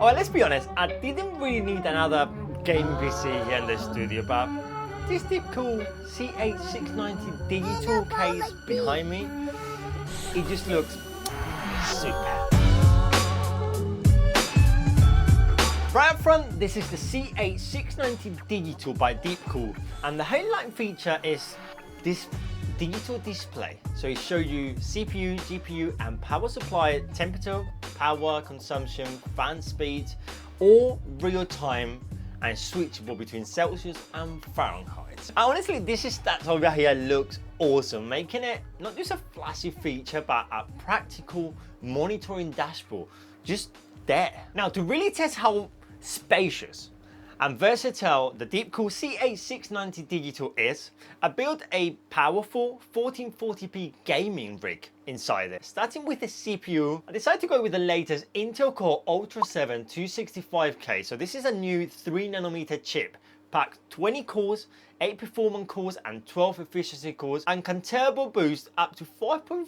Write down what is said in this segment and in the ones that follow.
Alright, let's be honest, I didn't really need another gaming PC here in the studio, but this DeepCool CH690 Digital case behind me, it just looks super. Right up front, this is the CH690 Digital by DeepCool, and the highlight feature is this digital display. So it shows you CPU, GPU and power supply, temperature, power consumption, fan speed, all real time and switchable between Celsius and Fahrenheit. And honestly, this stats over here looks awesome, making it not just a flashy feature, but a practical monitoring dashboard just there. Now, to really test how spacious and versatile the DeepCool CH690 Digital is, I built a powerful 1440p gaming rig inside it. Starting with the CPU, I decided to go with the latest Intel Core Ultra 7 265K. So this is a new 3nm chip, packed 20 cores, 8 performance cores and 12 efficiency cores, and can turbo boost up to 5.5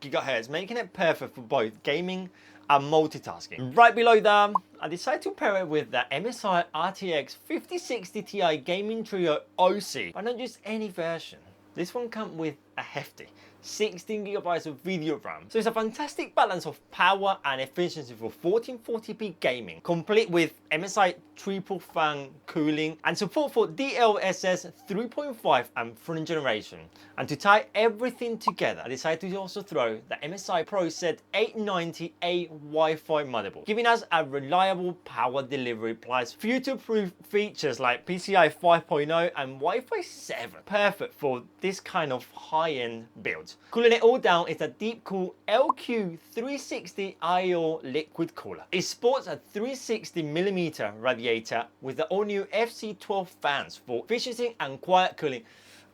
GHz, making it perfect for both gaming and multitasking. Right below that, I decided to pair it with the MSI RTX 5060 Ti Gaming Trio OC, but not just any version. This one comes with a hefty 16GB of video RAM. So it's a fantastic balance of power and efficiency for 1440p gaming, complete with MSI triple fan cooling and support for DLSS 3.5 and 3rd generation. And to tie everything together, I decided to also throw the MSI ProSet 890A Wi-Fi motherboard, giving us a reliable power delivery plus future-proof features like PCI 5.0 and Wi-Fi 7. Perfect for this kind of high-end build. Cooling it all down is the DeepCool LQ360 AIO liquid cooler. It sports a 360mm radiator with the all-new FC12 fans for efficiency and quiet cooling.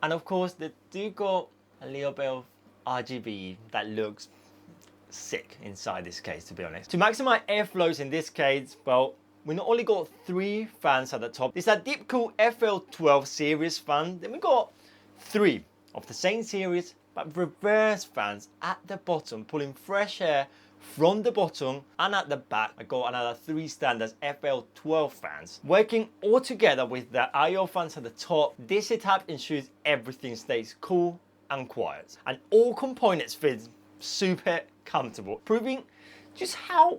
And of course, they do got a little bit of RGB that looks sick inside this case, to be honest. To maximize airflows in this case, well, we not only got 3 fans at the top. This is a DeepCool FL12 series fan. Then we got 3 of the same series, but reverse fans at the bottom, pulling fresh air from the bottom, and at the back I got another 3 standard FL12 fans. Working all together with the AIO fans at the top, this setup ensures everything stays cool and quiet, and all components fit super comfortable, proving just how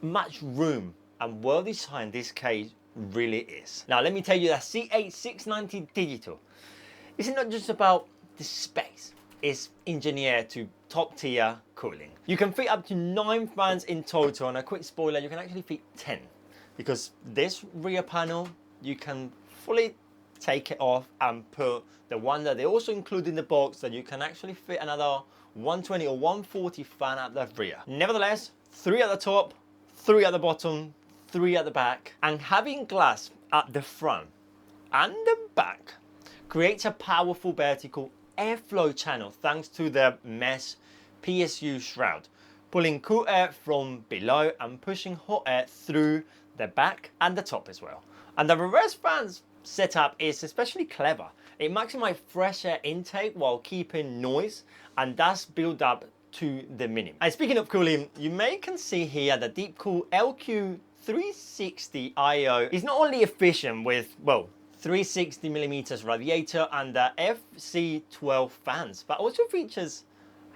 much room and well designed this case really is. Now let me tell you that CH690 Digital is not just about the space. Is engineered to top tier cooling. You can fit up to 9 fans in total, and a quick spoiler, you can actually fit 10, because this rear panel, you can fully take it off and put the one that they also include in the box, that you can actually fit another 120 or 140 fan at the rear. Nevertheless, 3 at the top, 3 at the bottom, 3 at the back, and having glass at the front and the back creates a powerful vertical airflow channel thanks to the mesh PSU shroud, pulling cool air from below and pushing hot air through the back and the top as well. And the reverse fans setup is especially clever. It maximizes fresh air intake while keeping noise and dust build up to the minimum. And speaking of cooling, you may can see here the DeepCool LQ360 AIO is not only efficient with, well, 360mm radiator and the FC12 fans, but also features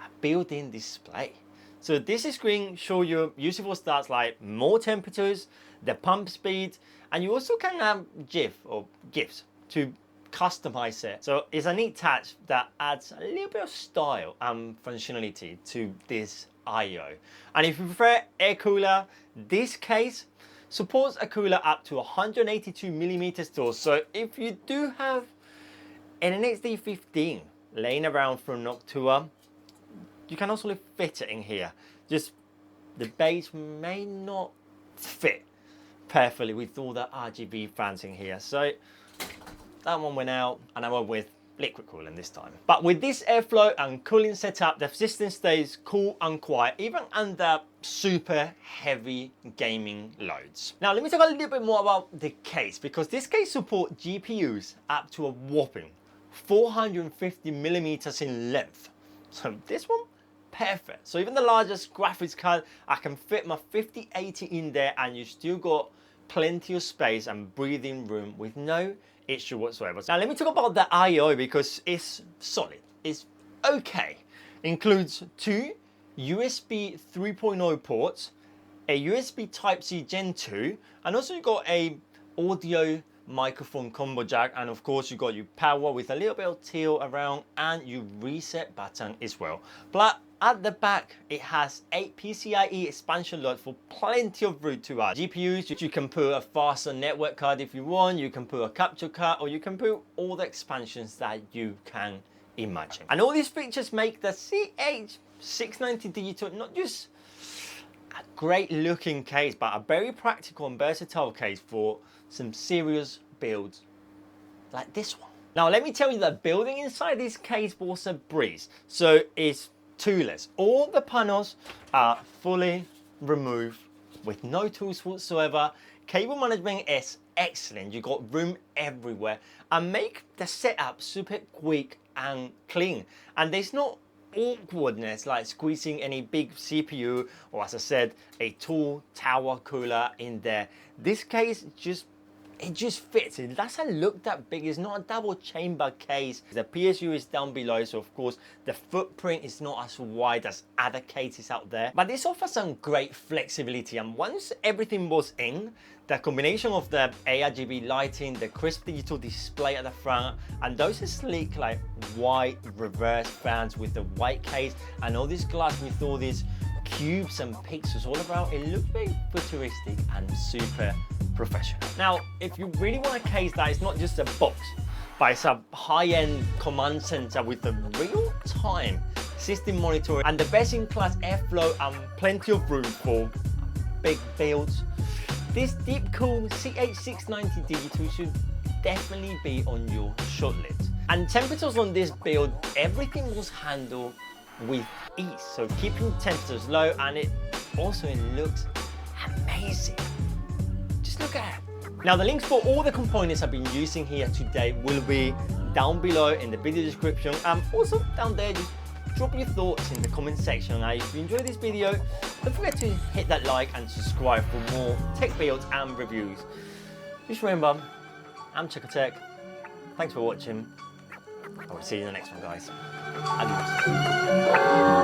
a built-in display. So this screen shows you useful stats like more temperatures, the pump speed, and you also can have GIF or GIFs to customize it. So it's a neat touch that adds a little bit of style and functionality to this AIO. And if you prefer air cooler, this case supports a cooler up to 182mm tall. So if you do have an NXD15 laying around from Noctua, you can also fit it in here. Just the base may not fit perfectly with all the RGB fans in here. So that one went out, and I went with liquid cooling this time. But with this airflow and cooling setup, the system stays cool and quiet even under super heavy gaming loads. Now let me talk a little bit more about the case, because this case supports GPUs up to a whopping 450mm in length. So this one perfect. So even the largest graphics card, I can fit my 5080 in there and you still got plenty of space and breathing room with no issue whatsoever. Now let me talk about the I/O because it's solid, it's okay. Includes two USB 3.0 ports, a USB Type-C Gen 2, and also you got a audio microphone combo jack, and of course you got your power with a little bit of tilt around and your reset button as well. But at the back it has 8 PCIe expansion slots for plenty of room to add GPUs. You can put a faster network card if you want, you can put a capture card, or you can put all the expansions that you can imagine. And all these features make the CH690 Digital not just a great looking case, but a very practical and versatile case for some serious builds like this one. Now let me tell you that building inside this case was a breeze. So it's toolless. All the panels are fully removed with no tools whatsoever. Cable management is excellent. You got room everywhere and make the setup super quick and clean. And there's no awkwardness like squeezing any big CPU or, as I said, a tall tower cooler in there. This case it just fits. It doesn't look that big. It's not a double chamber case. The PSU is down below, so of course the footprint is not as wide as other cases out there. But this offers some great flexibility, and once everything was in, the combination of the ARGB lighting, the crisp digital display at the front, and those sleek like white reverse fans with the white case, and all this glass with all these cubes and pixels all around, it looks very futuristic and super professional. Now, if you really want a case that is not just a box, but it's a high-end command center with a real-time system monitor and the best-in-class airflow and plenty of room for big builds, this DeepCool CH690 Digital should definitely be on your shortlist. And temperatures on this build, everything was handled with ease, so keeping temperatures low, and it also looks amazing. Just look at it. Now the links for all the components I've been using here today will be down below in the video description, and also down there. Just drop your thoughts in the comment section. Now if you enjoyed this video, don't forget to hit that like and subscribe for more tech builds and reviews. Just remember, I'm CheCo. Thanks for watching. I will see you in the next one, guys.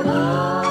Adios.